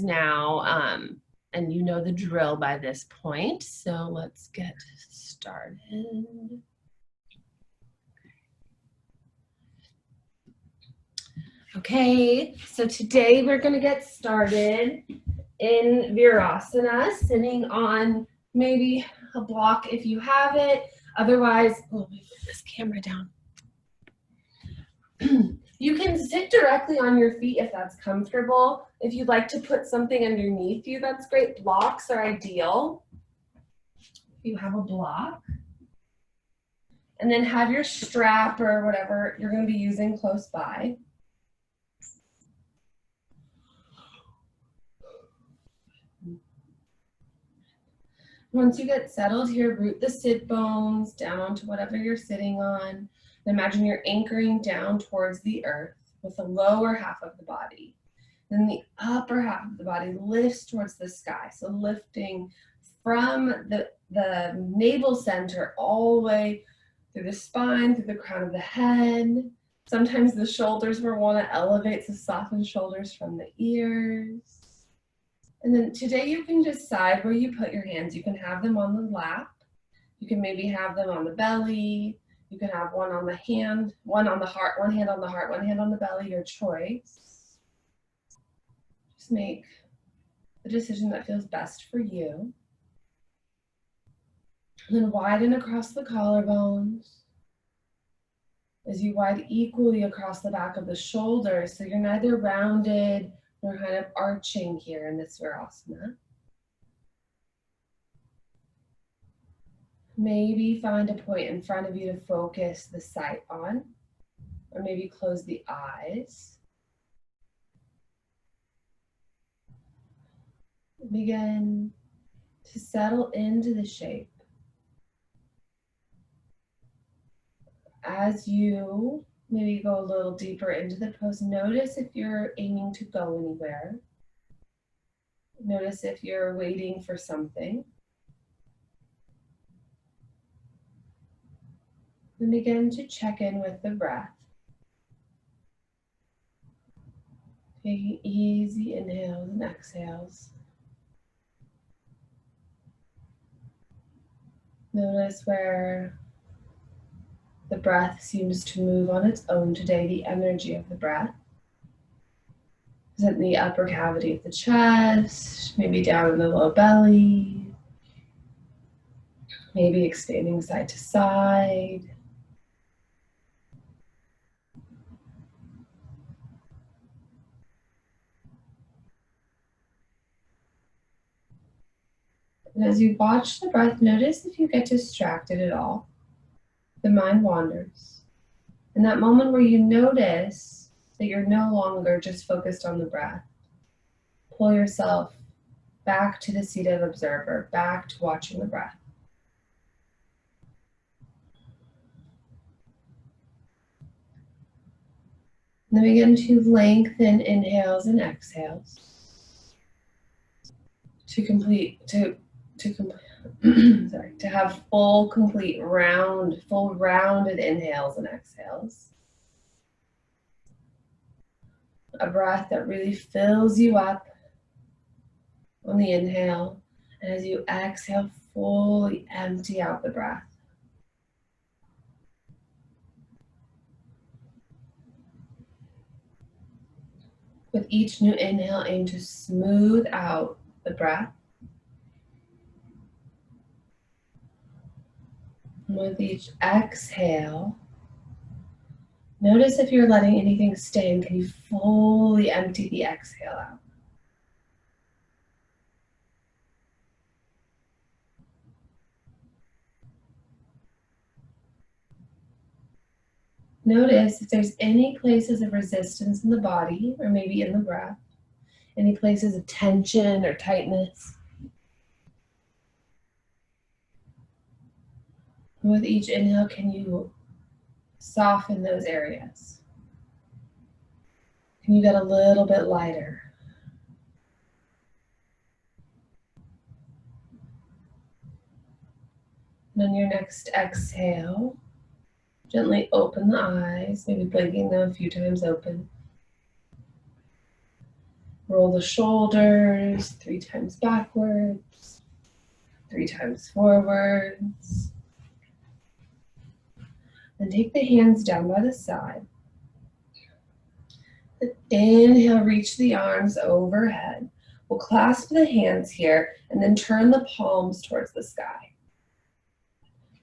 now, and you know the drill by this point, so let's get started. Okay, so today we're going to get started in Virasana, sitting on maybe a block if you have it. Otherwise, let me put this camera down. You can sit directly on your feet if that's comfortable. If you'd like to put something underneath you, that's great. Blocks are ideal. If you have a block. And then have your strap or whatever you're going to be using close by. Once you get settled here, root the sit bones down onto whatever you're sitting on. And imagine you're anchoring down towards the earth with the lower half of the body. Then the upper half of the body lifts towards the sky. So lifting from the navel center all the way through the spine, through the crown of the head. Sometimes the shoulders will want to elevate, so soften shoulders from the ears. And then today you can decide where you put your hands. You can have them on the lap. You can maybe have them on the belly. You can have one on the hand, one on the heart, one hand on the heart, one hand on the belly, your choice. Just make the decision that feels best for you. And then widen across the collarbones as you widen equally across the back of the shoulders. So you're neither rounded nor kind of arching here in this Virasana. Maybe find a point in front of you to focus the sight on, or maybe close the eyes. Begin to settle into the shape. As you maybe go a little deeper into the pose, notice if you're aiming to go anywhere. Notice if you're waiting for something. Then begin to check in with the breath. Taking easy inhales and exhales. Notice where the breath seems to move on its own today, the energy of the breath. Is it in the upper cavity of the chest, maybe down in the low belly, maybe expanding side to side. And as you watch the breath, notice if you get distracted at all. The mind wanders. In that moment where you notice that you're no longer just focused on the breath, pull yourself back to the seat of observer, back to watching the breath. And then begin to lengthen inhales and exhales to have full rounded inhales and exhales. A breath that really fills you up on the inhale, and as you exhale, fully empty out the breath. With each new inhale, aim to smooth out the breath. With each exhale, notice if you're letting anything stay, and can you fully empty the exhale out. Notice if there's any places of resistance in the body, or maybe in the breath, any places of tension or tightness. With each inhale, can you soften those areas? Can you get a little bit lighter? And on your next exhale, gently open the eyes, maybe blinking them a few times open. Roll the shoulders 3 times backwards, 3 times forwards. And take the hands down by the side. Inhale, reach the arms overhead. We'll clasp the hands here and then turn the palms towards the sky.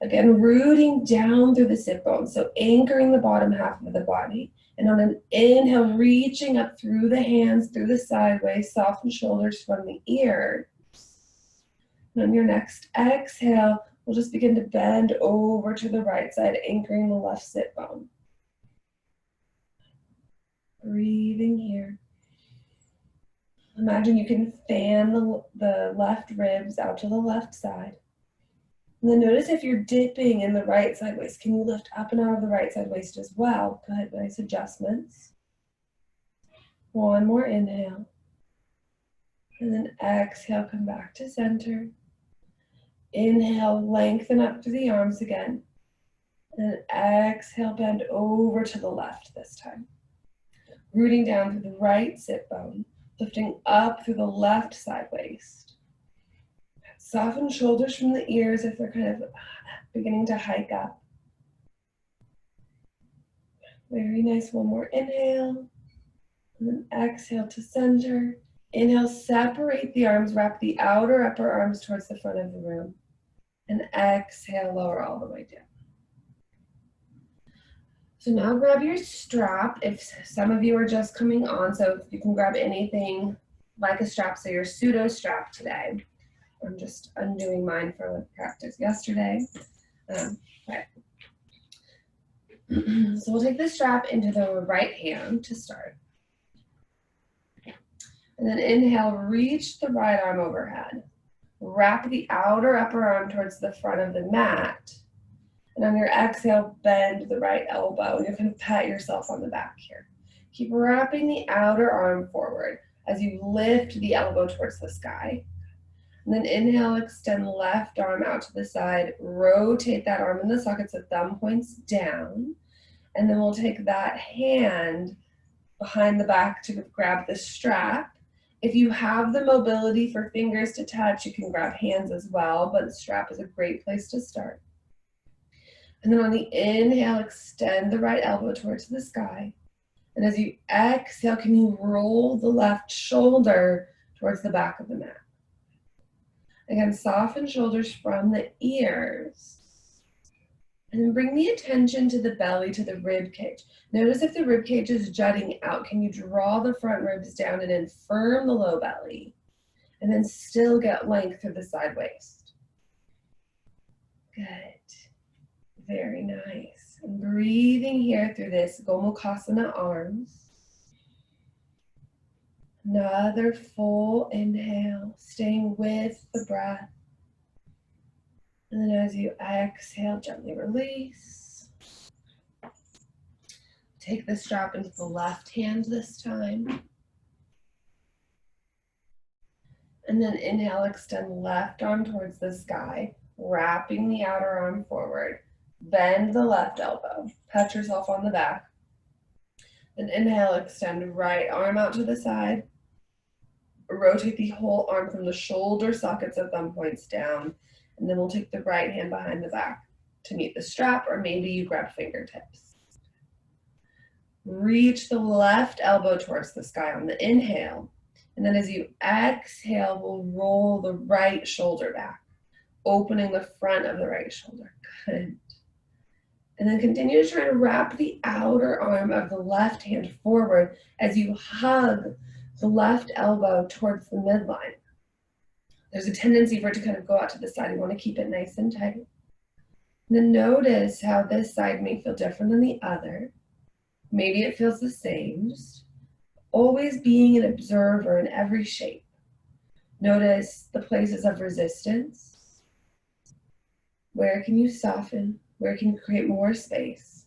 Again, rooting down through the sit bones, so anchoring the bottom half of the body. And on an inhale, reaching up through the hands, through the sideways, soften shoulders from the ears. And on your next exhale, we'll just begin to bend over to the right side, anchoring the left sit bone. Breathing here. Imagine you can fan the left ribs out to the left side. And then notice if you're dipping in the right side waist, can you lift up and out of the right side waist as well? Good, nice adjustments. One more inhale. And then exhale, come back to center. Inhale, lengthen up through the arms again. And exhale, bend over to the left this time. Rooting down through the right sit bone, lifting up through the left side waist. Soften shoulders from the ears if they're kind of beginning to hike up. Very nice. One more inhale. And then exhale to center. Inhale, separate the arms, wrap the outer upper arms towards the front of the room. And exhale, lower all the way down. So now grab your strap. If some of you are just coming on, so you can grab anything like a strap, so your pseudo strap today. I'm just undoing mine for practice yesterday. Okay. So we'll take the strap into the right hand to start. And then inhale, reach the right arm overhead. Wrap the outer upper arm towards the front of the mat. And on your exhale, bend the right elbow. And you're going to pat yourself on the back here. Keep wrapping the outer arm forward as you lift the elbow towards the sky. And then inhale, extend left arm out to the side. Rotate that arm in the socket so thumb points down. And then we'll take that hand behind the back to grab the strap. If you have the mobility for fingers to touch, you can grab hands as well, but the strap is a great place to start. And then on the inhale, extend the right elbow towards the sky. And as you exhale, can you roll the left shoulder towards the back of the mat? Again, soften shoulders from the ears. And then bring the attention to the belly, to the rib cage. Notice if the rib cage is jutting out, can you draw the front ribs down and then firm the low belly? And then still get length through the side waist. Good. Very nice. And breathing here through this Gomukhasana arms. Another full inhale, staying with the breath. And then as you exhale, gently release. Take the strap into the left hand this time. And then inhale, extend left arm towards the sky, wrapping the outer arm forward. Bend the left elbow. Pat yourself on the back. Then inhale, extend right arm out to the side. Rotate the whole arm from the shoulder sockets of thumb points down. And then we'll take the right hand behind the back to meet the strap, or maybe you grab fingertips. Reach the left elbow towards the sky on the inhale. And then as you exhale, we'll roll the right shoulder back, opening the front of the right shoulder. Good. And then continue to try to wrap the outer arm of the left hand forward as you hug the left elbow towards the midline. There's a tendency for it to kind of go out to the side. You want to keep it nice and tight. And then notice how this side may feel different than the other. Maybe it feels the same. Just always being an observer in every shape. Notice the places of resistance. Where can you soften? Where can you create more space?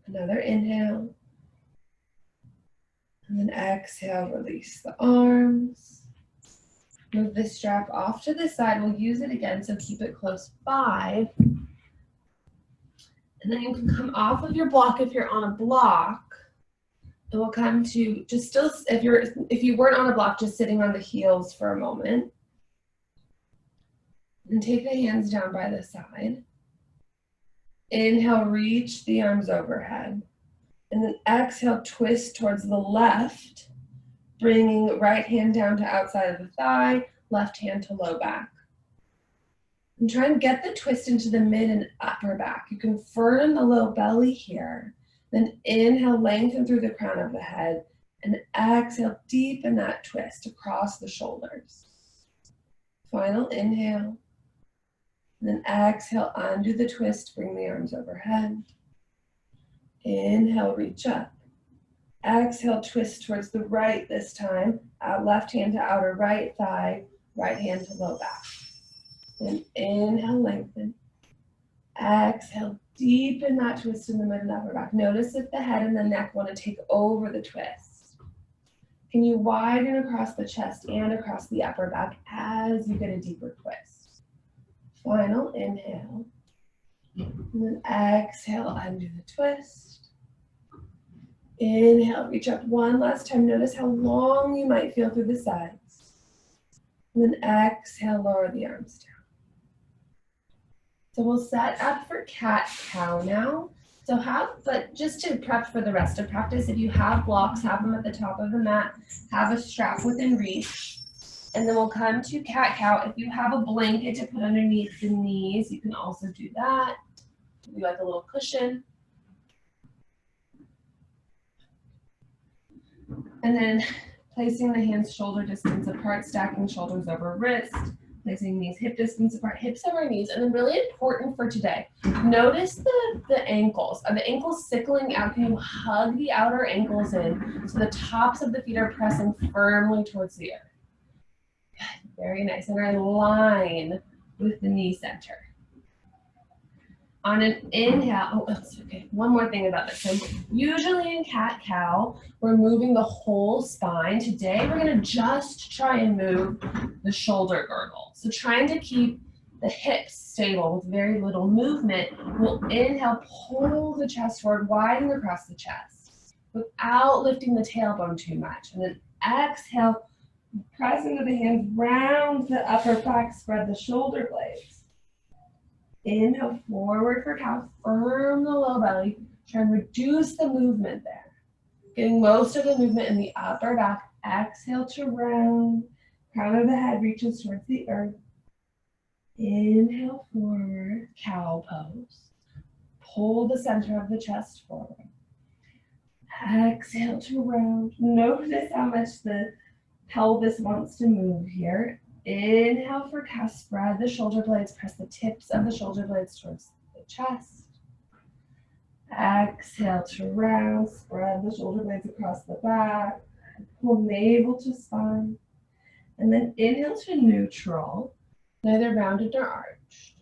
Another inhale. And then exhale, release the arms. Move the strap off to the side. We'll use it again, so keep it close by. And then you can come off of your block if you're on a block. And we'll come to just still, if you weren't on a block, just sitting on the heels for a moment. And take the hands down by the side. Inhale, reach the arms overhead. And then exhale, twist towards the left, bringing right hand down to outside of the thigh, left hand to low back. And try and get the twist into the mid and upper back. You can firm the low belly here. Then inhale, lengthen through the crown of the head. And exhale, deepen that twist across the shoulders. Final inhale. And then exhale, undo the twist, bring the arms overhead. Inhale, reach up. Exhale, twist towards the right this time. Left hand to outer right thigh, right hand to low back. And inhale, lengthen. Exhale, deepen that twist in the mid and upper back. Notice if the head and the neck want to take over the twist. Can you widen across the chest and across the upper back as you get a deeper twist? Final inhale. And then exhale, undo the twist. Inhale, reach up one last time. Notice how long you might feel through the sides. And then exhale, lower the arms down. So we'll set up for cat-cow now. But just to prep for the rest of practice, if you have blocks, have them at the top of the mat, have a strap within reach. And then we'll come to cat-cow. If you have a blanket to put underneath the knees, you can also do that. Do like a little cushion. And then placing the hands shoulder distance apart, stacking shoulders over wrist, placing knees hip distance apart, hips over knees. And then really important for today, notice the ankles. Are the ankles sickling out? Can you hug the outer ankles in so the tops of the feet are pressing firmly towards the earth? Good, very nice. And are in line with the knee center. On an inhale, okay, one more thing about this. So usually in cat-cow, we're moving the whole spine. Today, we're gonna just try and move the shoulder girdle. So trying to keep the hips stable with very little movement, we'll inhale, pull the chest forward, widen across the chest without lifting the tailbone too much. And then exhale, press into the hands, round the upper back, spread the shoulder blades. Inhale, forward for cow, firm the low belly, try and reduce the movement there. Getting most of the movement in the upper back. Exhale to round, crown of the head reaches towards the earth. Inhale, forward, cow pose. Pull the center of the chest forward. Exhale to round. Notice how much the pelvis wants to move here. Inhale for cow, spread the shoulder blades, press the tips of the shoulder blades towards the chest. Exhale to round, spread the shoulder blades across the back, pull navel to spine. And then inhale to neutral, neither rounded nor arched.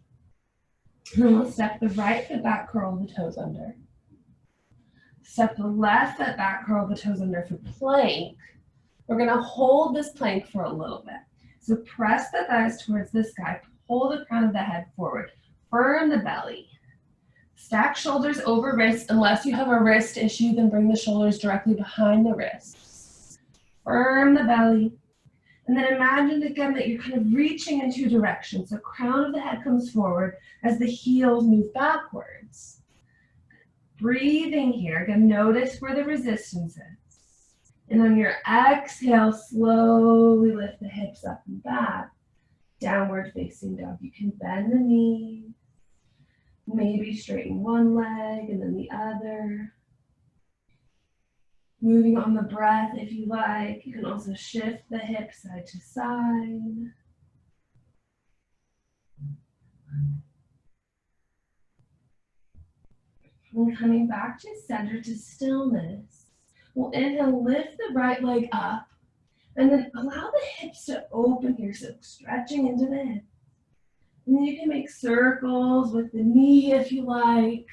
And then we'll step the right foot back, curl the toes under. Step the left foot back, curl the toes under for plank. We're gonna hold this plank for a little bit. So press the thighs towards the sky, pull the crown of the head forward, firm the belly. Stack shoulders over wrists. Unless you have a wrist issue, then bring the shoulders directly behind the wrists. Firm the belly. And then imagine again that you're kind of reaching in two directions. So crown of the head comes forward as the heels move backwards. Breathing here, again, notice where the resistance is. And on your exhale, slowly lift the hips up and back. Downward facing dog. You can bend the knees. Maybe straighten one leg and then the other. Moving on the breath if you like. You can also shift the hips side to side. And coming back to center, to stillness. We'll inhale, lift the right leg up, and then allow the hips to open here, so stretching into the hips. And then you can make circles with the knee if you like.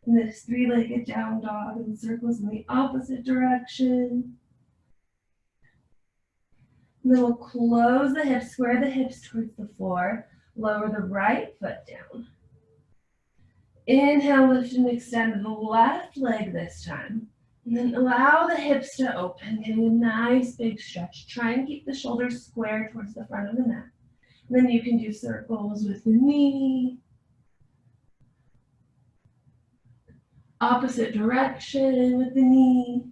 And this three-legged down dog, and circles in the opposite direction. And then we'll close the hips, square the hips towards the floor, lower the right foot down. Inhale, lift and extend the left leg this time. And then allow the hips to open, getting a nice big stretch. Try and keep the shoulders square towards the front of the mat. And then you can do circles with the knee. Opposite direction with the knee.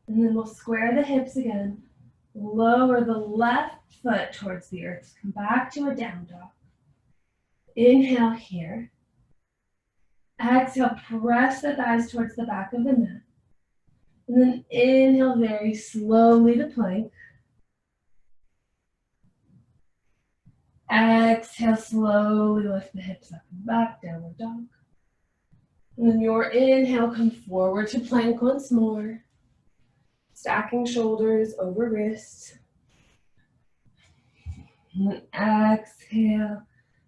And then we'll square the hips again. Lower the left foot towards the earth. Come back to a down dog. Inhale here. Exhale, press the thighs towards the back of the mat. And then inhale very slowly to plank. Exhale, slowly lift the hips up and back, downward dog. And then your inhale, come forward to plank once more. Stacking shoulders over wrists. And then exhale,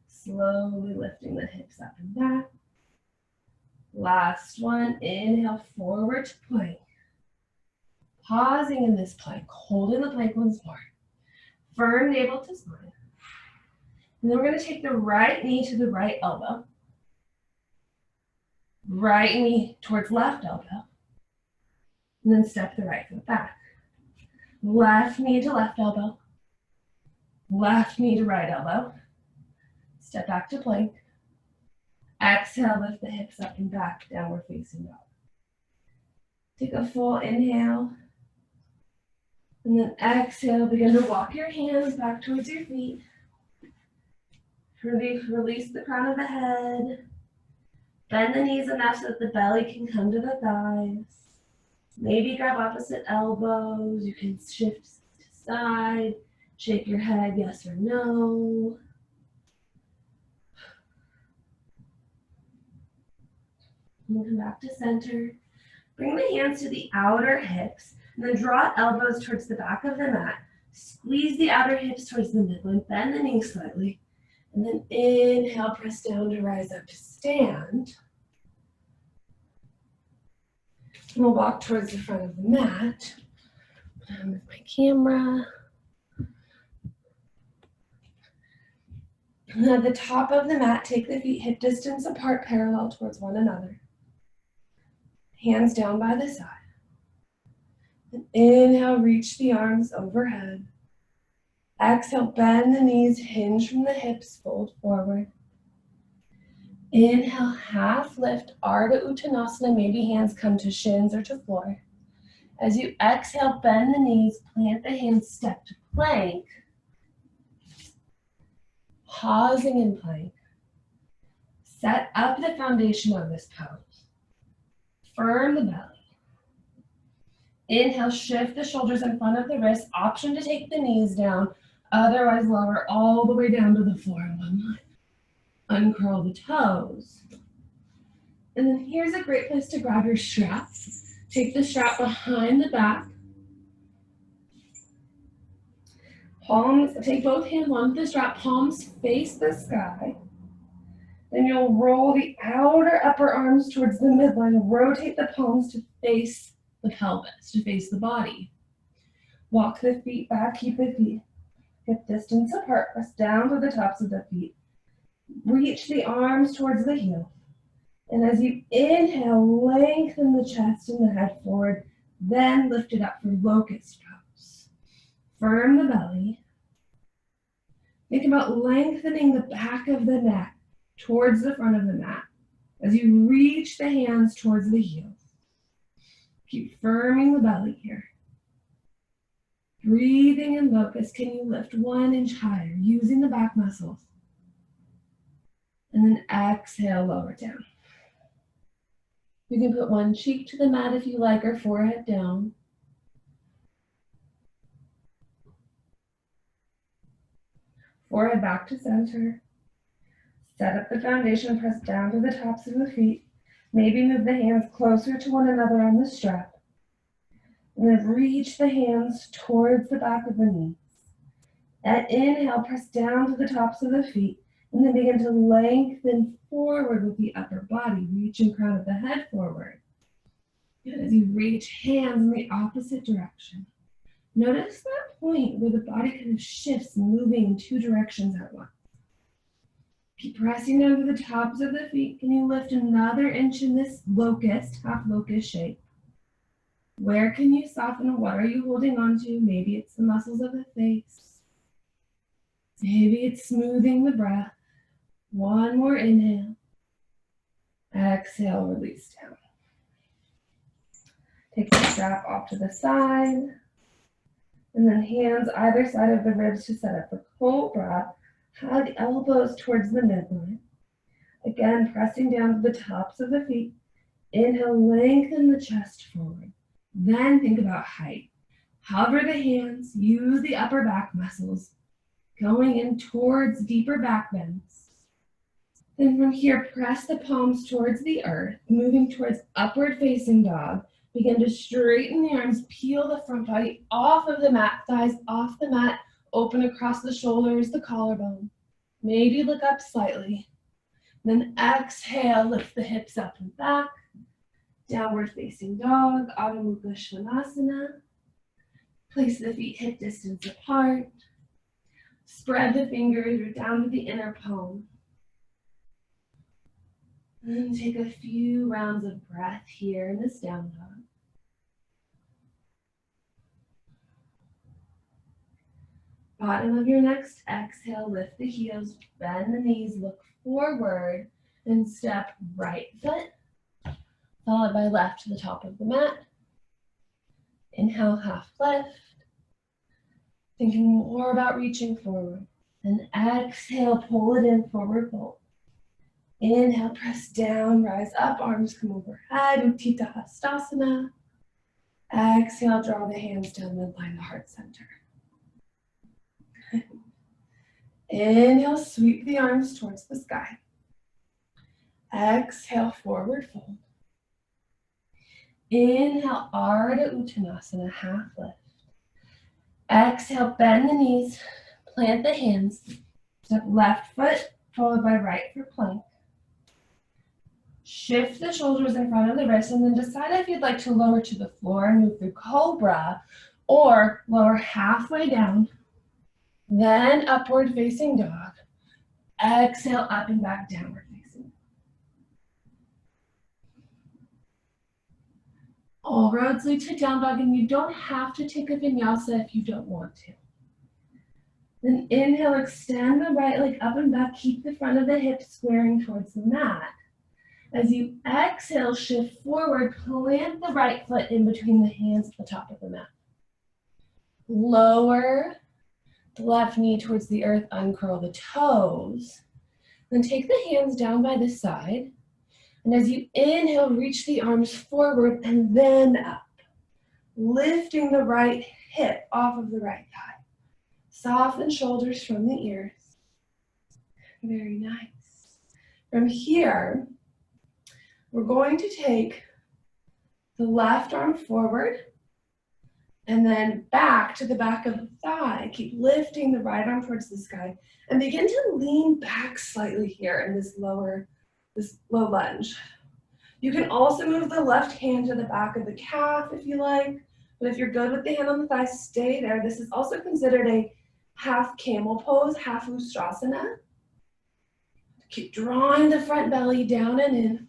slowly lifting the hips up and back. Last one, inhale forward to plank. Pausing in this plank, holding the plank once more. Firm navel to spine. And then we're going to take the right knee to the right elbow. Right knee towards left elbow. And then step the right foot back. Left knee to left elbow. Left knee to right elbow. Step back to plank. Exhale, lift the hips up and back, downward facing dog. Take a full inhale. And then exhale, begin to walk your hands back towards your feet. Release the crown of the head. Bend the knees enough so that the belly can come to the thighs. Maybe grab opposite elbows. You can shift to side. Shake your head, yes or no. And come back to center. Bring the hands to the outer hips. And then draw elbows towards the back of the mat. Squeeze the outer hips towards the midline. Bend the knees slightly. And then inhale, press down to rise up to stand. And we'll walk towards the front of the mat. With my camera. And at the top of the mat, take the feet hip distance apart, parallel towards one another. Hands down by the side. And inhale, reach the arms overhead. Exhale, bend the knees, hinge from the hips, fold forward. Inhale, half lift, Ardha Uttanasana, maybe hands come to shins or to floor. As you exhale, bend the knees, plant the hands, step to plank. Pausing in plank. Set up the foundation of this pose. Firm the belly. Inhale, shift the shoulders in front of the wrists. Option to take the knees down. Otherwise, lower all the way down to the floor in one line. Uncurl the toes. And then here's a great place to grab your strap. Take the strap behind the back. Palms, take both hands onto the strap, palms face the sky. Then you'll roll the outer upper arms towards the midline. Rotate the palms to face the pelvis, to face the body. Walk the feet back, keep the feet hip distance apart. Press down to the tops of the feet. Reach the arms towards the heel. And as you inhale, lengthen the chest and the head forward. Then lift it up for locust pose. Firm the belly. Think about lengthening the back of the neck towards the front of the mat as you reach the hands towards the heels. Keep firming the belly here. Breathing in locust, can you lift 1 inch higher using the back muscles? And then exhale, lower down. You can put one cheek to the mat if you like, or forehead down. Forehead back to center. Set up the foundation, press down to the tops of the feet. Maybe move the hands closer to one another on the strap. And then reach the hands towards the back of the knees. At inhale, press down to the tops of the feet. And then begin to lengthen forward with the upper body, reaching crown of the head forward. And as you reach, hands in the opposite direction. Notice that point where the body kind of shifts, moving in 2 directions at once. Keep pressing down to the tops of the feet. Can you lift another inch in this locust, half locust shape? Where can you soften? What are you holding on to? Maybe it's the muscles of the face. Maybe it's smoothing the breath. One more inhale. Exhale, release down. Take the strap off to the side. And then hands either side of the ribs to set up for cobra. Hug elbows towards the midline. Again, pressing down to the tops of the feet. Inhale, lengthen the chest forward. Then think about height. Hover the hands, use the upper back muscles, going in towards deeper back bends. Then from here, press the palms towards the earth, moving towards upward facing dog. Begin to straighten the arms, peel the front body off of the mat, thighs off the mat, open across the shoulders, the collarbone. Maybe look up slightly. Then exhale, lift the hips up and back. Downward facing dog, Adho Mukha Svanasana. Place the feet hip distance apart. Spread the fingers down to the inner palm. And take a few rounds of breath here in this down dog. Bottom of your next exhale, lift the heels, bend the knees, look forward, and step right foot, followed by left to the top of the mat. Inhale, half lift. Thinking more about reaching forward. And exhale, pull it in, forward fold. Inhale, press down, rise up, arms come overhead, Utthita Hastasana. Exhale, draw the hands down midline, the heart center. Inhale, sweep the arms towards the sky. Exhale, forward fold. Inhale, Ardha Uttanasana, half lift. Exhale, bend the knees, plant the hands, step left foot, followed by right for plank. Shift the shoulders in front of the wrists, and then decide if you'd like to lower to the floor and move through cobra, or lower halfway down, then upward facing dog. Exhale, up and back, downward facing. All roads lead to down dog, and you don't have to take a vinyasa if you don't want to. Then inhale, extend the right leg up and back, keep the front of the hips squaring towards the mat. As you exhale, shift forward, plant the right foot in between the hands at the top of the mat. Lower the left knee towards the earth, uncurl the toes. Then take the hands down by the side. And as you inhale, reach the arms forward and then up. Lifting the right hip off of the right thigh. Soften shoulders from the ears. Very nice. From here, we're going to take the left arm forward and then back to the back of the thigh. Keep lifting the right arm towards the sky and begin to lean back slightly here in this low lunge. You can also move the left hand to the back of the calf if you like, but if you're good with the hand on the thigh, stay there. This is also considered a half camel pose, half Ustrasana. Keep drawing the front belly down and in,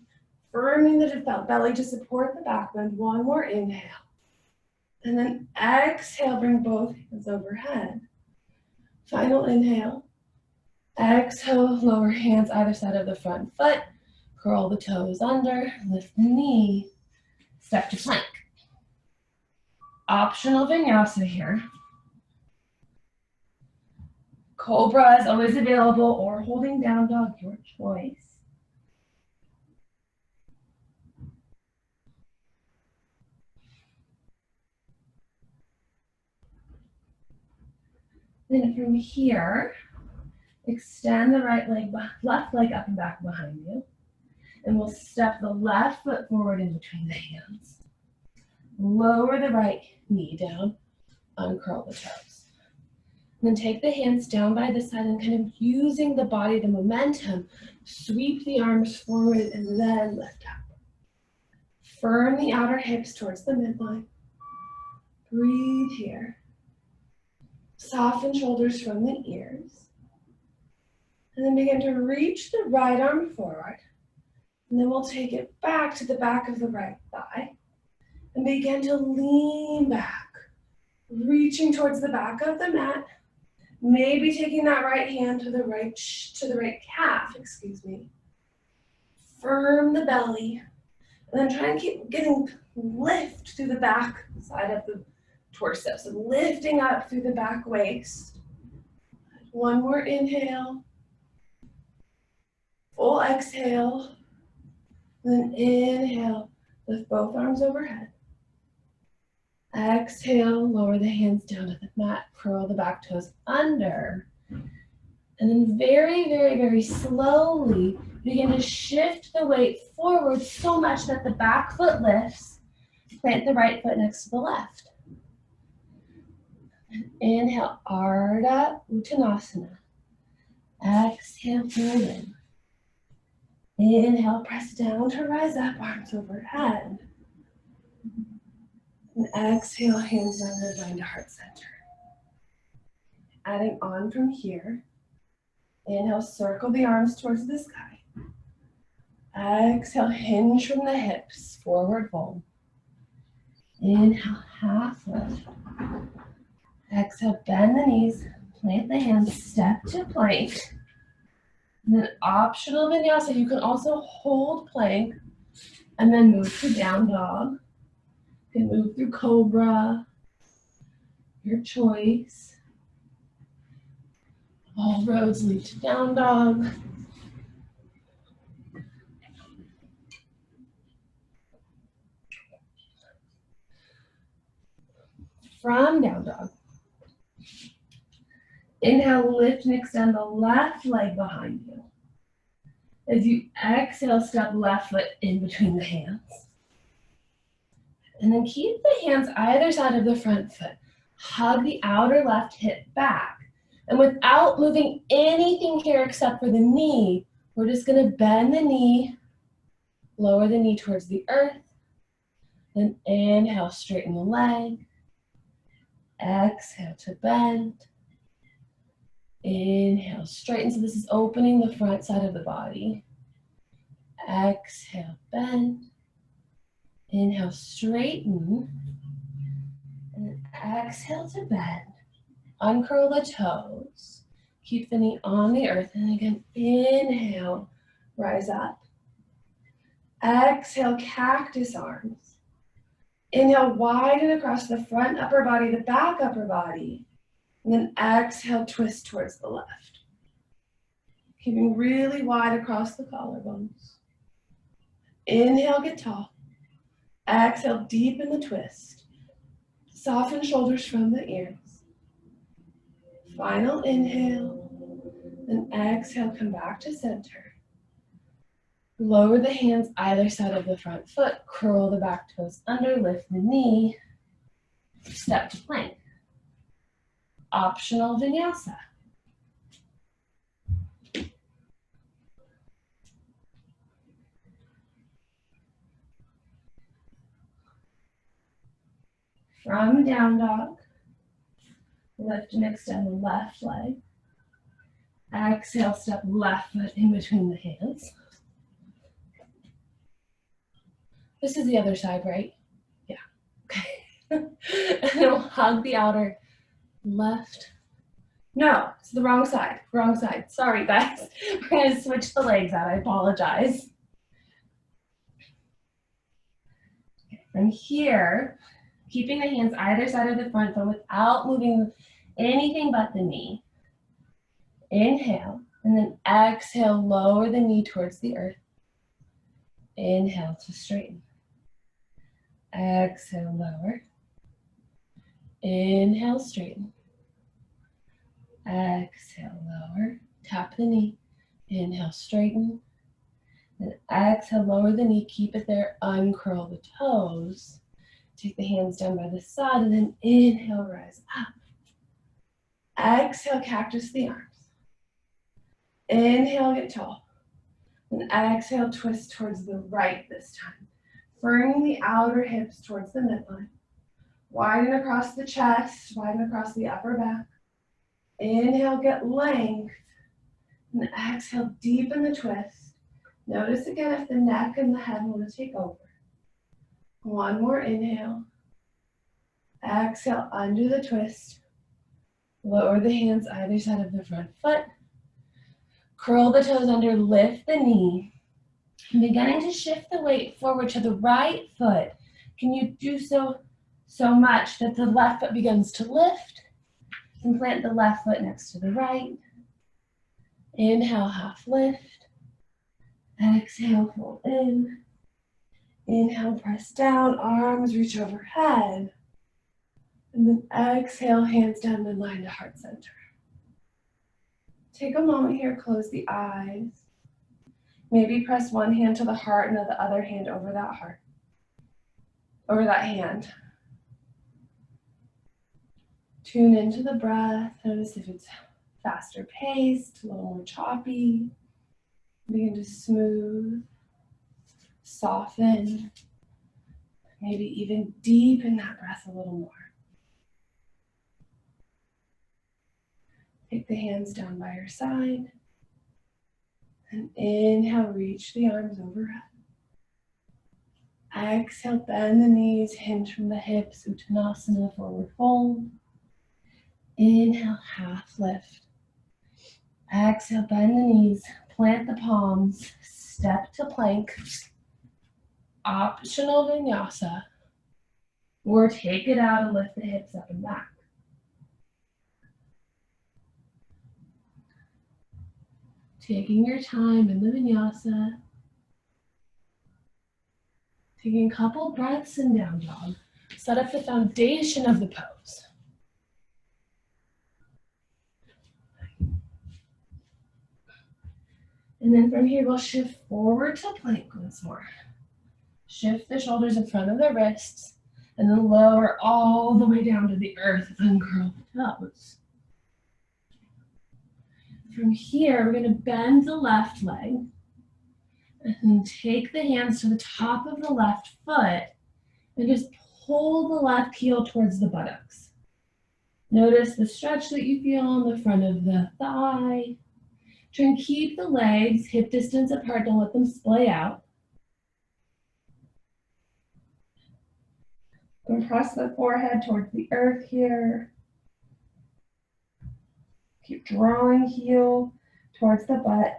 firming the belly to support the back bend. One more inhale. And then exhale, bring both hands overhead. Final inhale. Exhale, lower hands either side of the front foot. Curl the toes under, lift the knee, step to plank. Optional vinyasa here. Cobra is always available, or holding down dog, your choice. Then from here, extend the right leg, left leg up and back behind you. And we'll step the left foot forward in between the hands. Lower the right knee down, uncurl the toes. And then take the hands down by the side and kind of using the body, the momentum, sweep the arms forward and then lift up. Firm the outer hips towards the midline. Breathe here. Soften shoulders from the ears. And then begin to reach the right arm forward. And then we'll take it back to the back of the right thigh. And begin to lean back, reaching towards the back of the mat. Maybe taking that right hand to the right calf, excuse me. Firm the belly. And then try and keep getting lift through the back side of the torso. So lifting up through the back waist. One more inhale. Full exhale. Then inhale, lift both arms overhead. Exhale, lower the hands down to the mat, curl the back toes under. And then very, very, very slowly begin to shift the weight forward so much that the back foot lifts. Plant the right foot next to the left. And inhale, Ardha Uttanasana. Exhale, fold in. Inhale, press down to rise up, arms overhead. And exhale, hands down the spine to heart center. Adding on from here. Inhale, circle the arms towards the sky. Exhale, hinge from the hips, forward fold. Inhale, half lift. Exhale, bend the knees, plant the hands, step to plank. And then optional vinyasa, you can also hold plank and then move to down dog. You can move through cobra, your choice. All roads lead to down dog. From down dog. Inhale, lift and extend the left leg behind you. As you exhale, step left foot in between the hands. And then keep the hands either side of the front foot. Hug the outer left hip back. And without moving anything here except for the knee, we're just gonna bend the knee, lower the knee towards the earth. Then inhale, straighten the leg. Exhale to bend. Inhale, straighten. So this is opening the front side of the body. Exhale, bend. Inhale, straighten. And exhale to bend. Uncurl the toes. Keep the knee on the earth. And again, inhale, rise up. Exhale, cactus arms. Inhale, widen across the front upper body, the back upper body. And then exhale, twist towards the left. Keeping really wide across the collarbones. Inhale, get tall. Exhale, deepen the twist. Soften shoulders from the ears. Final inhale. Then exhale, come back to center. Lower the hands either side of the front foot. Curl the back toes under, lift the knee. Step to plank. Optional vinyasa. From down dog, lift and extend the left leg. Exhale, step left foot in between the hands. This is the other side, right? Yeah, okay. And then we'll hug the outer left. No, it's the wrong side, wrong side. Sorry, guys. We're gonna switch the legs out, I apologize. Okay, from here, keeping the hands either side of the front foot without moving anything but the knee. Inhale, and then exhale, lower the knee towards the earth. Inhale to straighten. Exhale, lower. Inhale, straighten. Exhale, lower. Tap the knee. Inhale, straighten. Then exhale, lower the knee. Keep it there. Uncurl the toes. Take the hands down by the side and then inhale, rise up. Exhale, cactus the arms. Inhale, get tall. And exhale, twist towards the right this time. Bring the outer hips towards the midline. Widen across the chest, widen across the upper back. Inhale, get length. And exhale, deepen the twist. Notice again if the neck and the head want to take over. One more inhale. Exhale, undo the twist. Lower the hands either side of the front foot. Curl the toes under, lift the knee. Beginning to shift the weight forward to the right foot. Can you do so much that the left foot begins to lift? And plant the left foot next to the right. Inhale, half lift. Exhale, fold in. Inhale, press down, arms reach overhead. And then exhale, hands down, midline to heart center. Take a moment here, close the eyes. Maybe press one hand to the heart and the other hand over that heart, over that hand. Tune into the breath. Notice if it's faster paced, a little more choppy. Begin to smooth, soften, maybe even deepen that breath a little more. Take the hands down by your side. And inhale, reach the arms overhead. Exhale, bend the knees, hinge from the hips, Uttanasana, forward fold. Inhale, half lift. Exhale, bend the knees, plant the palms, step to plank. Optional vinyasa. Or take it out and lift the hips up and back. Taking your time in the vinyasa. Taking a couple breaths in down dog. Set up the foundation of the pose. And then from here, we'll shift forward to plank once more. Shift the shoulders in front of the wrists, and then lower all the way down to the earth, then curl the toes. From here, we're gonna bend the left leg, and then take the hands to the top of the left foot, and just pull the left heel towards the buttocks. Notice the stretch that you feel on the front of the thigh. Try and keep the legs hip distance apart, don't let them splay out. Compress the forehead towards the earth here. Keep drawing heel towards the butt.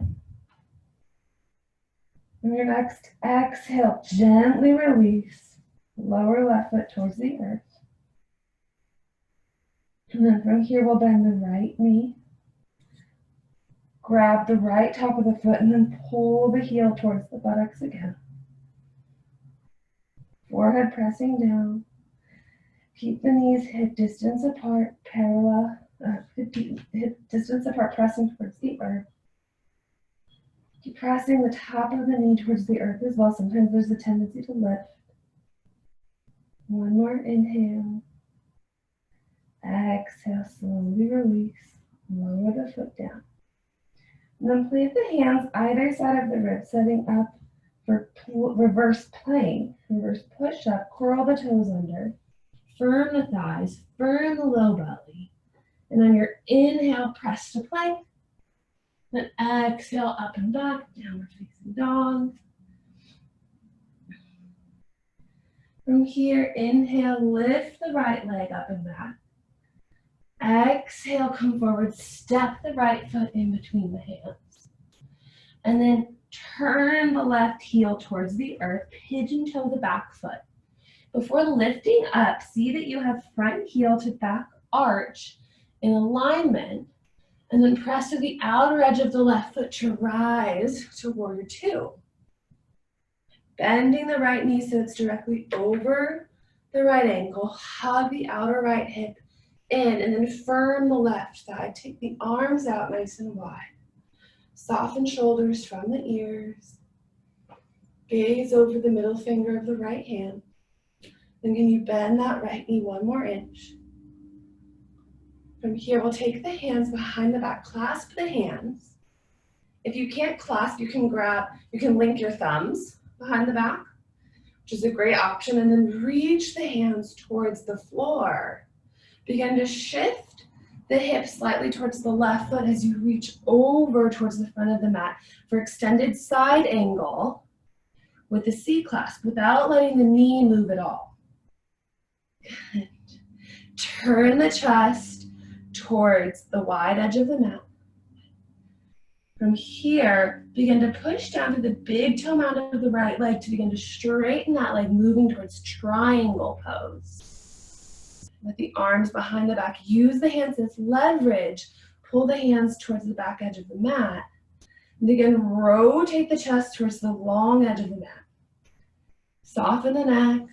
On your next exhale, gently release. Lower left foot towards the earth. And then from here, we'll bend the right knee. Grab the right top of the foot and then pull the heel towards the buttocks again. Forehead pressing down. Keep the knees hip distance apart, parallel, hip distance apart, pressing towards the earth. Keep pressing the top of the knee towards the earth as well. Sometimes there's a tendency to lift. One more inhale. Exhale, slowly release. Lower the foot down. And then plant the hands either side of the rib, setting up for reverse plank, reverse push-up. Curl the toes under. Firm the thighs, firm the low belly. And on your inhale, press to plank. Then exhale, up and back, downward facing dog. From here, inhale, lift the right leg up and back. Exhale, come forward, step the right foot in between the hands. And then turn the left heel towards the earth, pigeon toe the back foot. Before lifting up, see that you have front heel to back arch in alignment, and then press to the outer edge of the left foot to rise to warrior two. Bending the right knee so it's directly over the right ankle, hug the outer right hip in, and then firm the left thigh. Take the arms out nice and wide. Soften shoulders from the ears. Gaze over the middle finger of the right hand. Then can you bend that right knee one more inch? From here, we'll take the hands behind the back, clasp the hands. If you can't clasp, you can link your thumbs behind the back, which is a great option, and then reach the hands towards the floor. Begin to shift the hips slightly towards the left foot as you reach over towards the front of the mat for extended side angle with the C clasp without letting the knee move at all. Good. Turn the chest towards the wide edge of the mat. From here, begin to push down to the big toe mound of the right leg to begin to straighten that leg, moving towards triangle pose. With the arms behind the back, use the hands as leverage. Pull the hands towards the back edge of the mat. And again, rotate the chest towards the long edge of the mat. Soften the neck.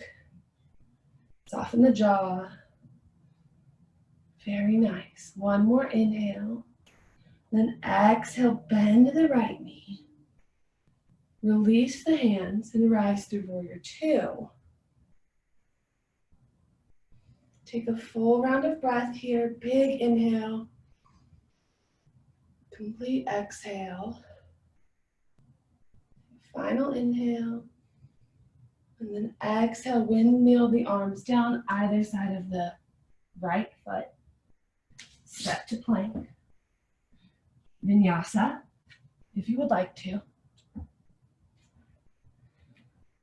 Soften the jaw. Very nice. One more inhale. Then exhale, bend the right knee. Release the hands and rise through warrior two. Take a full round of breath here. Big inhale. Complete exhale. Final inhale. And then exhale, windmill the arms down either side of the right foot. Step to plank. Vinyasa, if you would like to.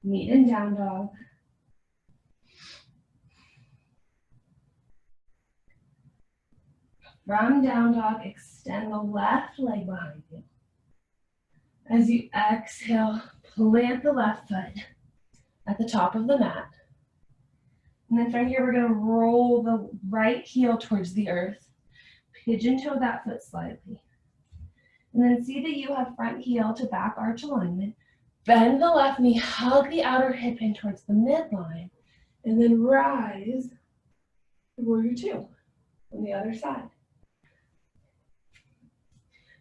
Meet in down dog. From down dog, extend the left leg behind you. As you exhale, plant the left foot at the top of the mat. And then from here, we're going to roll the right heel towards the earth. Pigeon toe that foot slightly. And then see that you have front heel to back arch alignment. Bend the left knee, hug the outer hip in towards the midline, and then rise to warrior two on the other side.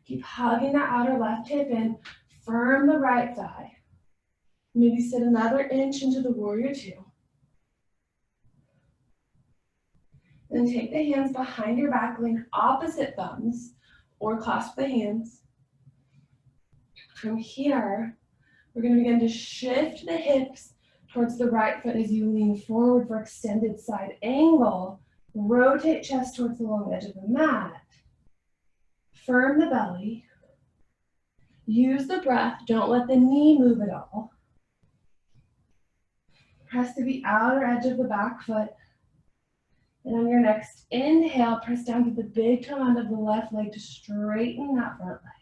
Keep hugging that outer left hip in, firm the right thigh. Maybe sit another inch into the warrior two. Then take the hands behind your back, link opposite thumbs, or clasp the hands. From here, we're going to begin to shift the hips towards the right foot as you lean forward for extended side angle. Rotate chest towards the long edge of the mat. Firm the belly. Use the breath. Don't let the knee move at all. Press to the outer edge of the back foot. And on your next inhale, press down to the big toe end of the left leg to straighten that front leg.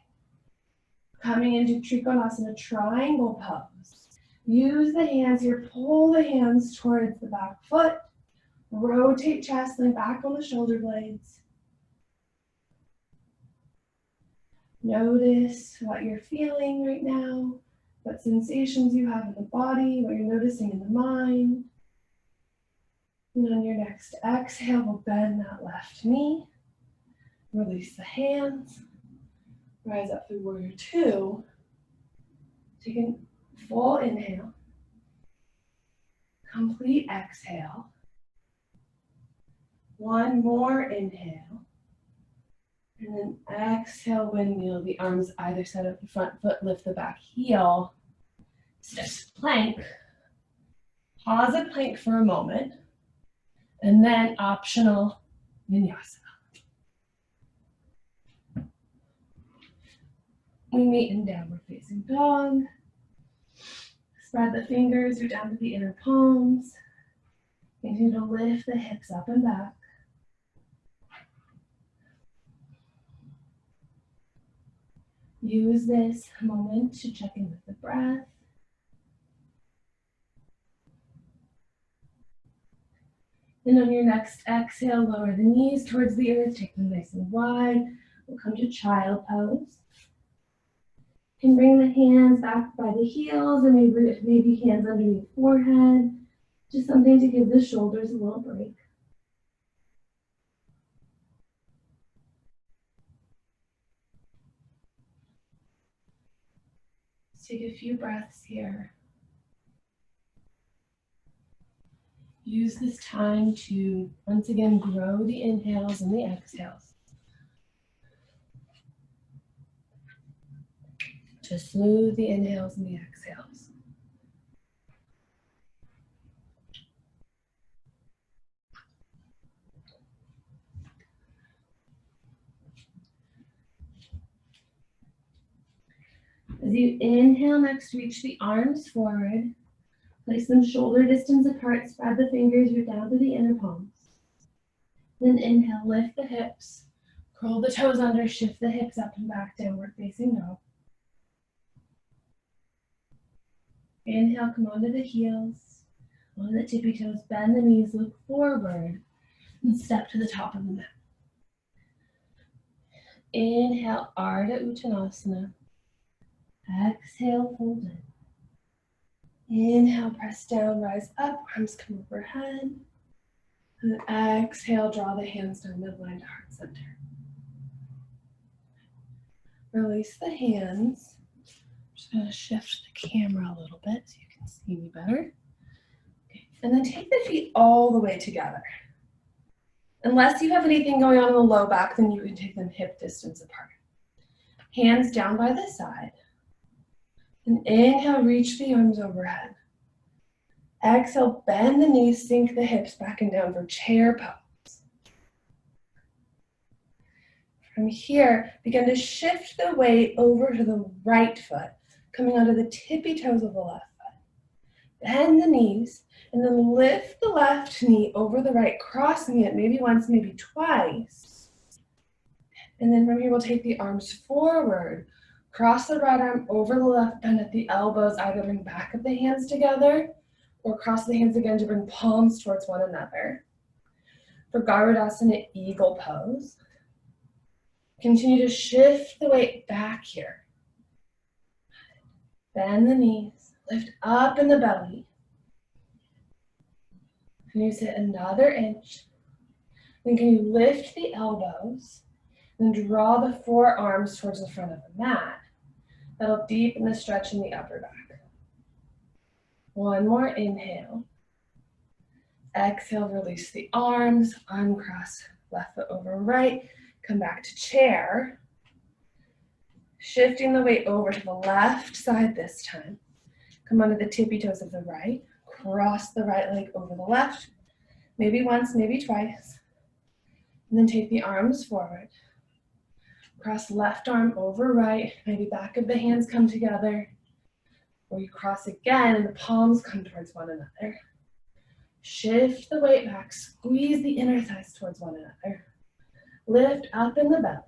Coming into Trikonasana, triangle pose. Use the hands here, pull the hands towards the back foot. Rotate chest, lean back on the shoulder blades. Notice what you're feeling right now, what sensations you have in the body, what you're noticing in the mind. And on your next exhale, we'll bend that left knee. Release the hands. Rise up through warrior two. Take a full inhale. Complete exhale. One more inhale. And then exhale, windmill the arms either side of the front foot, lift the back heel. Step plank. Pause at plank for a moment. And then optional vinyasa. We meet in downward facing dog. Spread the fingers, root down to the inner palms. Continue to lift the hips up and back. Use this moment to check in with the breath. And on your next exhale, lower the knees towards the earth, take them nice and wide. We'll come to child pose. You can bring the hands back by the heels and maybe hands underneath forehead. Just something to give the shoulders a little break. Let's take a few breaths here. Use this time to once again grow the inhales and the exhales. To smooth the inhales and the exhales. As you inhale, next reach the arms forward. Place them shoulder distance apart, spread the fingers, root down to the inner palms. Then inhale, lift the hips, curl the toes under, shift the hips up and back, downward facing dog. Inhale, come onto the heels, on the tippy toes, bend the knees, look forward, and step to the top of the mat. Inhale, Ardha Uttanasana. Exhale, fold in. Inhale, press down, rise up, arms come overhead. And then exhale, draw the hands down midline to heart center. Release the hands. I'm just going to shift the camera a little bit so you can see me better. Okay. And then take the feet all the way together. Unless you have anything going on in the low back, then you can take them hip distance apart. Hands down by the side. And inhale, reach the arms overhead. Exhale, bend the knees, sink the hips back and down for chair pose. From here, begin to shift the weight over to the right foot, coming onto the tippy toes of the left foot. Bend the knees, and then lift the left knee over the right, crossing it maybe once, maybe twice. And then from here, we'll take the arms forward. Cross the right arm over the left, bend at the elbows, either bring back of the hands together or cross the hands again to bring palms towards one another. For Garudasana, eagle pose. Continue to shift the weight back here. Bend the knees, lift up in the belly. Can you sit another inch? Then can you lift the elbows? Then draw the forearms towards the front of the mat. That'll deepen the stretch in the upper back. One more inhale. Exhale, release the arms, uncross left foot over right. Come back to chair. Shifting the weight over to the left side this time. Come onto the tippy toes of the right. Cross the right leg over the left. Maybe once, maybe twice. And then take the arms forward. Cross left arm over right, maybe back of the hands come together. Or you cross again and the palms come towards one another. Shift the weight back, squeeze the inner thighs towards one another. Lift up in the belly.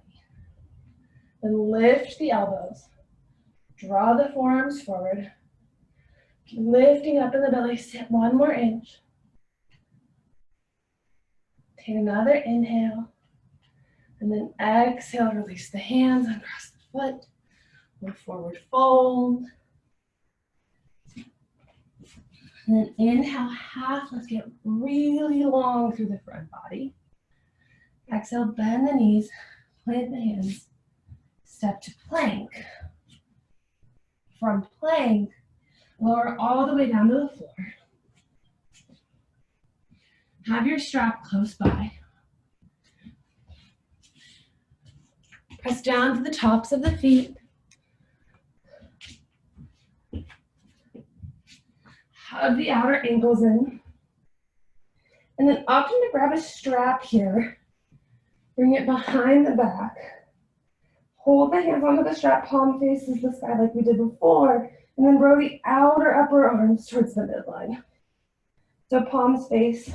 Then lift the elbows. Draw the forearms forward. Keep lifting up in the belly, sit one more inch. Take another inhale. And then exhale, release the hands, uncross the foot. One forward fold. And then inhale, half. Let's get really long through the front body. Exhale, bend the knees, plant the hands. Step to plank. From plank, lower all the way down to the floor. Have your strap close by. Press down to the tops of the feet. Hug the outer ankles in. And then opting to grab a strap here. Bring it behind the back. Hold the hands onto the strap, palm faces the sky like we did before. And then row the outer upper arms towards the midline. So palms face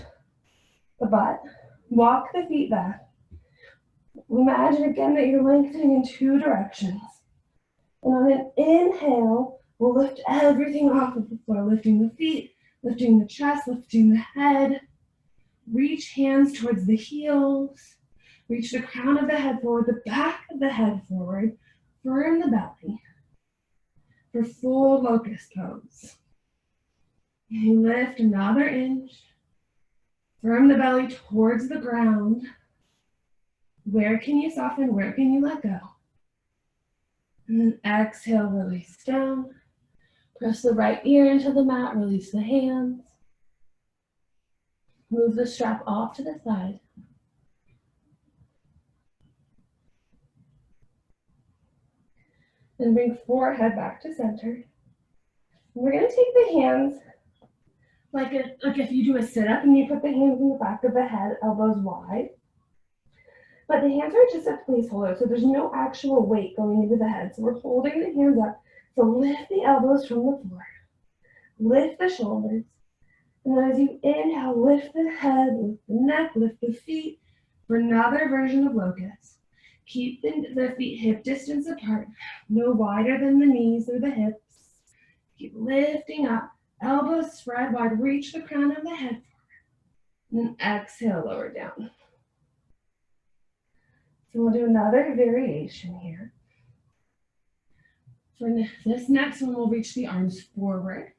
the butt. Walk the feet back. Imagine again that you're lengthening in two directions. And on an inhale, we'll lift everything off of the floor, lifting the feet, lifting the chest, lifting the head. Reach hands towards the heels. Reach the crown of the head forward, the back of the head forward. Firm the belly for full locust pose. You lift another inch. Firm the belly towards the ground. Where can you soften? Where can you let go? And then exhale, release down. Press the right ear into the mat, release the hands. Move the strap off to the side. Then bring forehead back to center. And we're gonna take the hands like if you do a sit-up and you put the hands in the back of the head, elbows wide. But the hands are just a placeholder, so there's no actual weight going into the head. So we're holding the hands up So lift the elbows from the floor. Lift the shoulders. And then as you inhale, lift the head, lift the neck, lift the feet for another version of locust. Keep the feet hip distance apart, no wider than the knees or the hips. Keep lifting up, elbows spread wide, reach the crown of the head forward. And exhale, lower down. So we'll do another variation here. For this next one, we'll reach the arms forward.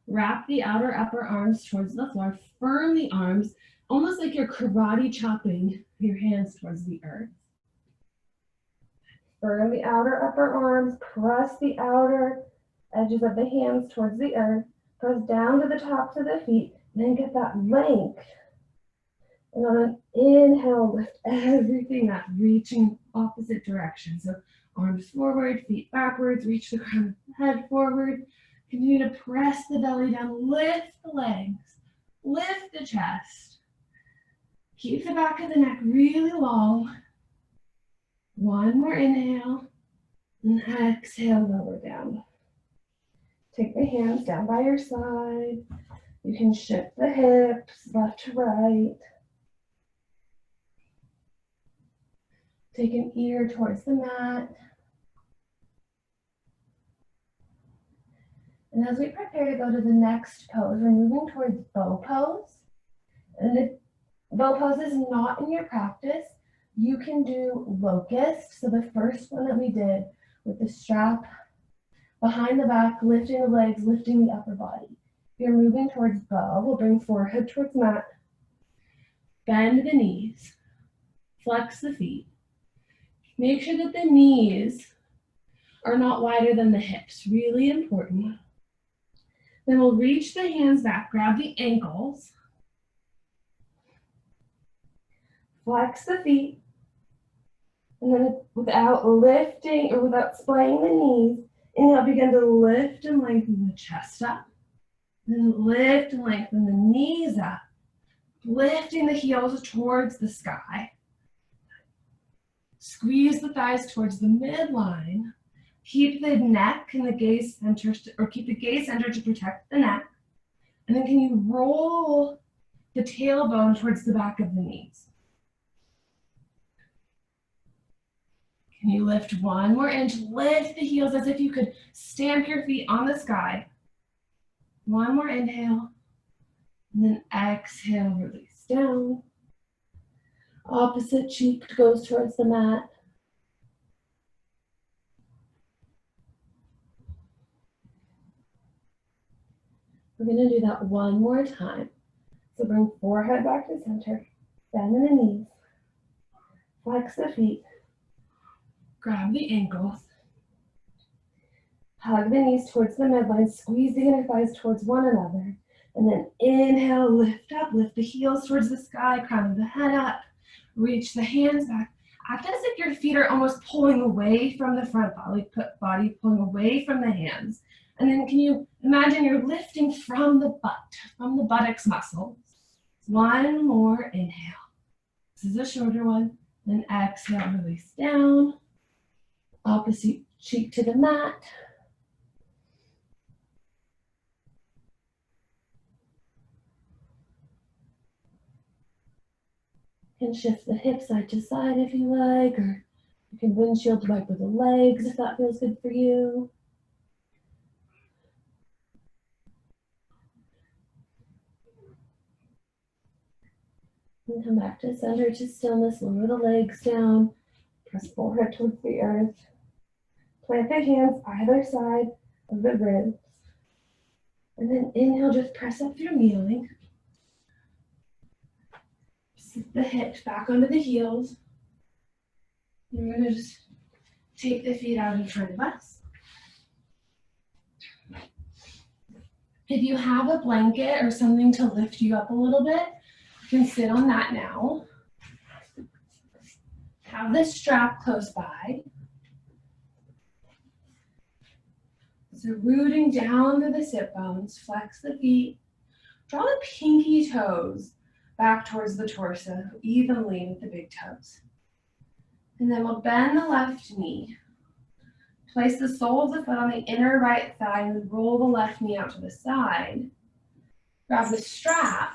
Wrap the outer upper arms towards the floor. Firm the arms, almost like you're karate chopping your hands towards the earth. Firm the outer upper arms. Press the outer edges of the hands towards the earth. Press down to the tops of the feet. And then get that length. And on an inhale, lift everything up, reaching opposite direction. So arms forward, feet backwards, reach the crown of the head forward. Continue to press the belly down, lift the legs, lift the chest. Keep the back of the neck really long. One more inhale, and exhale, lower down. Take the hands down by your side. You can shift the hips left to right. Take an ear towards the mat. And as we prepare to go to the next pose, we're moving towards bow pose. And the bow pose is not in your practice. You can do locust. So the first one that we did with the strap behind the back, lifting the legs, lifting the upper body. If you're moving towards bow, we'll bring forehead towards mat. Bend the knees. Flex the feet. Make sure that the knees are not wider than the hips. Really important. Then we'll reach the hands back, grab the ankles, flex the feet, and then without lifting or without splaying the knees, inhale, begin to lift and lengthen the chest up, then lift and lengthen the knees up, lifting the heels towards the sky. Squeeze the thighs towards the midline. Keep the neck and the gaze center, or keep the gaze center to protect the neck. And then can you roll the tailbone towards the back of the knees? Can you lift one more inch? Lift the heels as if you could stamp your feet on the sky. One more inhale. And then exhale, release down. Opposite cheek goes towards the mat. We're going to do that one more time. So bring forehead back to center, bend in the knees, flex the feet, grab the ankles, hug the knees towards the midline, squeeze the inner thighs towards one another, and then inhale, lift up, lift the heels towards the sky, crown of the head up, reach the hands back. Act as if your feet are almost pulling away from the front body, pulling away from the hands. And then can you imagine you're lifting from the butt, from the buttocks muscles. One more inhale. This is a shorter one. Then exhale, release down. Opposite cheek to the mat. You can shift the hips side to side if you like, or you can windshield wiper the legs if that feels good for you. And come back to center, to stillness, lower the legs down, press forehead towards the earth. Plant the hands either side of the ribs. And then inhale, just press up through kneeling. Sit the hips back onto the heels. And we're gonna just take the feet out in front of us. If you have a blanket or something to lift you up a little bit, you can sit on that now. Have the strap close by. So rooting down to the sit bones, flex the feet. Draw the pinky toes back towards the torso, evenly with the big toes. And then we'll bend the left knee. Place the sole of the foot on the inner right thigh and roll the left knee out to the side. Grab the strap.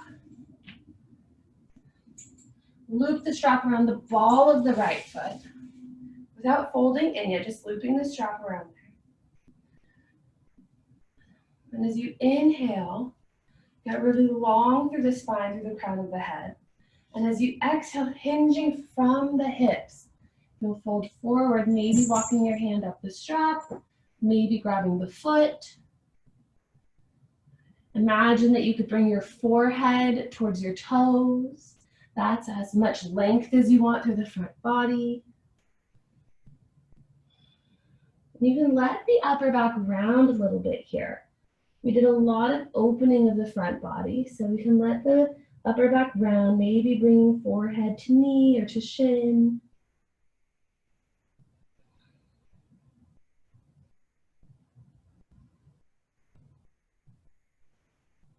Loop the strap around the ball of the right foot without folding in yet, just looping the strap around there. And as you inhale, get really long through the spine, through the crown of the head. And as you exhale, hinging from the hips, you'll fold forward, maybe walking your hand up the strap, maybe grabbing the foot. Imagine that you could bring your forehead towards your toes. That's as much length as you want through the front body. You can let the upper back round a little bit here. We did a lot of opening of the front body, so we can let the upper back round, maybe bringing forehead to knee or to shin.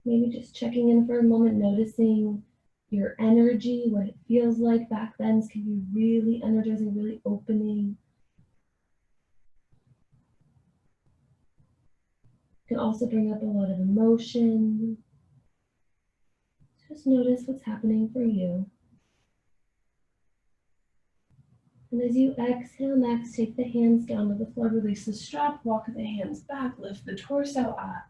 Maybe just checking in for a moment, noticing your energy, what it feels like. Back bends can be really energizing, really opening. It can also bring up a lot of emotion. Just notice what's happening for you. And as you exhale next, take the hands down to the floor, release the strap, walk the hands back, lift the torso up.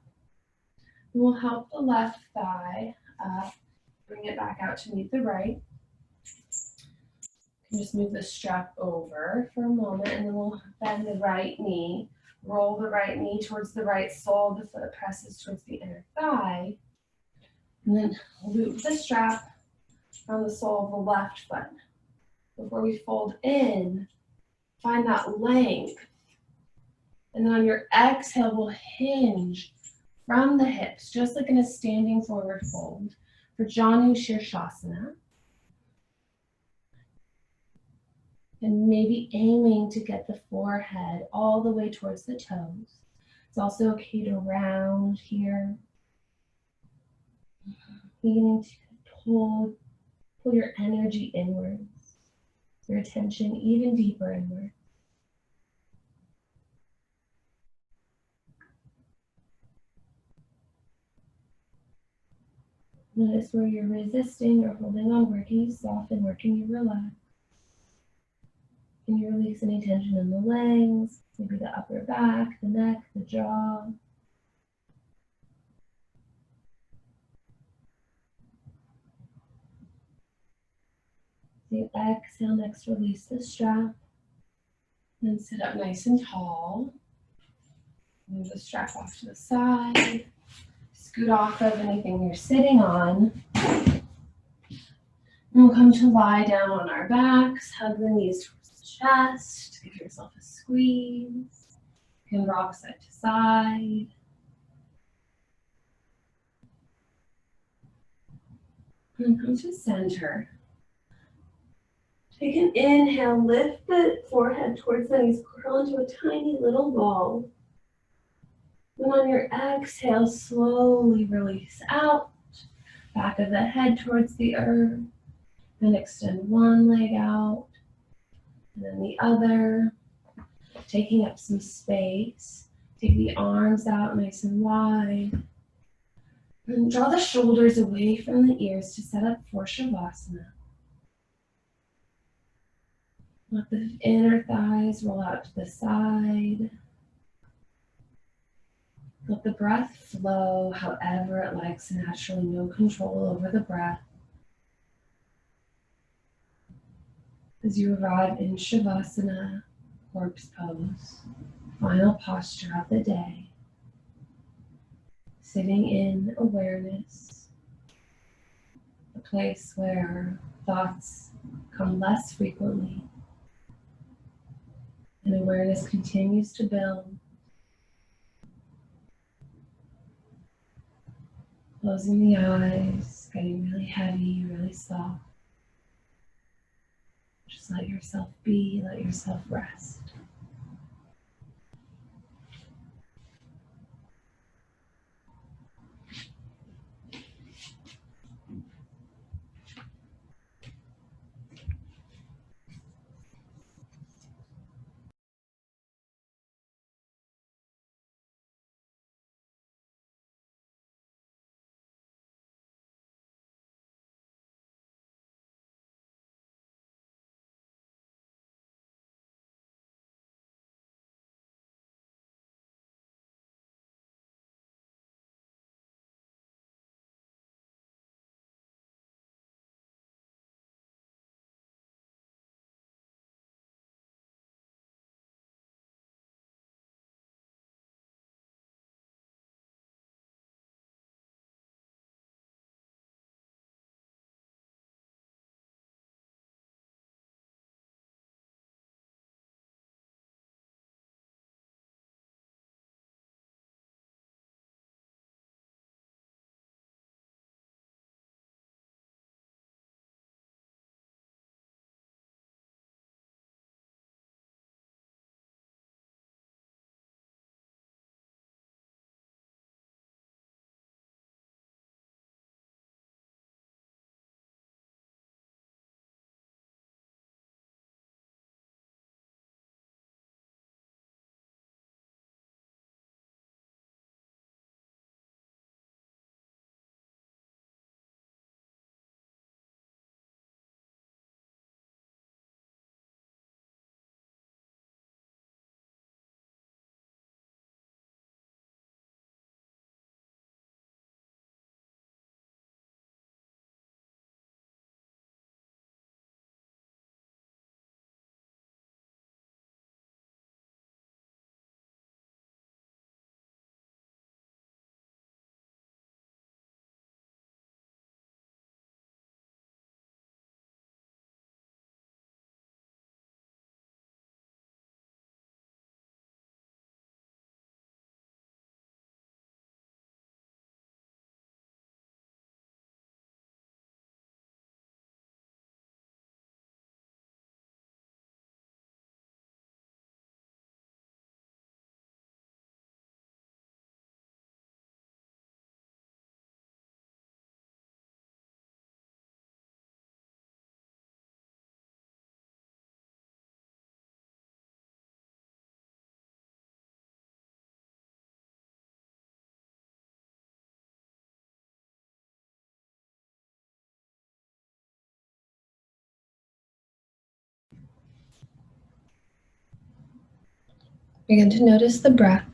And we'll help the left thigh up, bring it back out to meet the right. You can just move the strap over for a moment, and then we'll bend the right knee, roll the right knee towards the right sole, the foot presses towards the inner thigh, and then loop the strap on the sole of the left foot. Before we fold in, find that length. And then on your exhale, we'll hinge from the hips, just like in a standing forward fold for Janu Shirshasana. And maybe aiming to get the forehead all the way towards the toes. It's also okay to round here. Beginning to pull your energy inwards, your attention even deeper inward. Notice where you're resisting or holding on. Where can you soften? Where can you relax? Can you release any tension in the legs? Maybe the upper back, the neck, the jaw. So you exhale, next release the strap. Then sit up nice and tall. Move the strap off to the side. Scoot off of anything you're sitting on. And we'll come to lie down on our backs, hug the knees towards the chest, give yourself a squeeze. You can rock side to side. And come to center. Take an inhale, lift the forehead towards the knees, curl into a tiny little ball. Then on your exhale, slowly release out, back of the head towards the earth. Then extend one leg out, and then the other, taking up some space. Take the arms out nice and wide. And draw the shoulders away from the ears to set up for Shavasana. Let the inner thighs roll out to the side. Let the breath flow however it likes, naturally, no control over the breath. As you arrive in Shavasana, corpse pose, final posture of the day, sitting in awareness, a place where thoughts come less frequently, and awareness continues to build. Closing the eyes, getting really heavy, really soft. Just let yourself be, let yourself rest. Begin to notice the breath,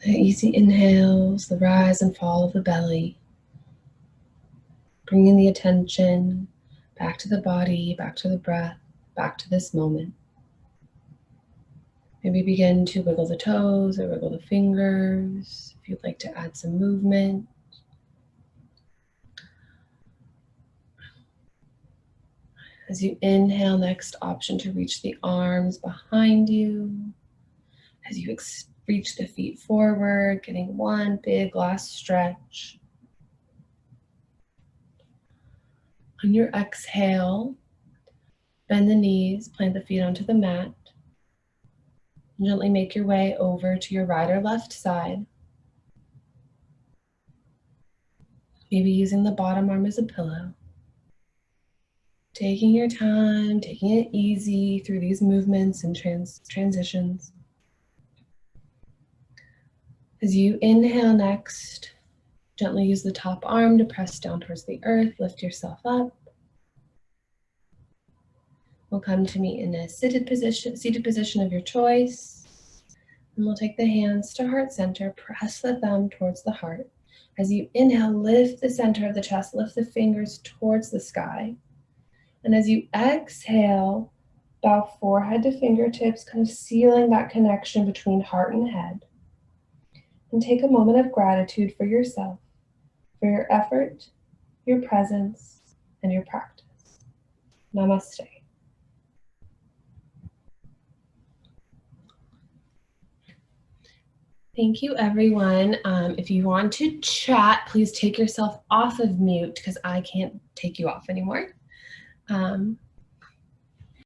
the easy inhales, the rise and fall of the belly, bringing the attention back to the body, back to the breath, back to this moment. Maybe begin to wiggle the toes or wiggle the fingers if you'd like to add some movement. As you inhale, next option to reach the arms behind you. As you reach the feet forward, getting one big last stretch. On your exhale, bend the knees, plant the feet onto the mat. And gently make your way over to your right or left side. Maybe using the bottom arm as a pillow. Taking your time, taking it easy through these movements and transitions. As you inhale next, gently use the top arm to press down towards the earth, lift yourself up. We'll come to meet in a seated position of your choice. And we'll take the hands to heart center, press the thumb towards the heart. As you inhale, lift the center of the chest, lift the fingers towards the sky. And as you exhale, bow forehead to fingertips, kind of sealing that connection between heart and head. And take a moment of gratitude for yourself, for your effort, your presence, and your practice. Namaste. Thank you, everyone. If you want to chat, please take yourself off of mute because I can't take you off anymore.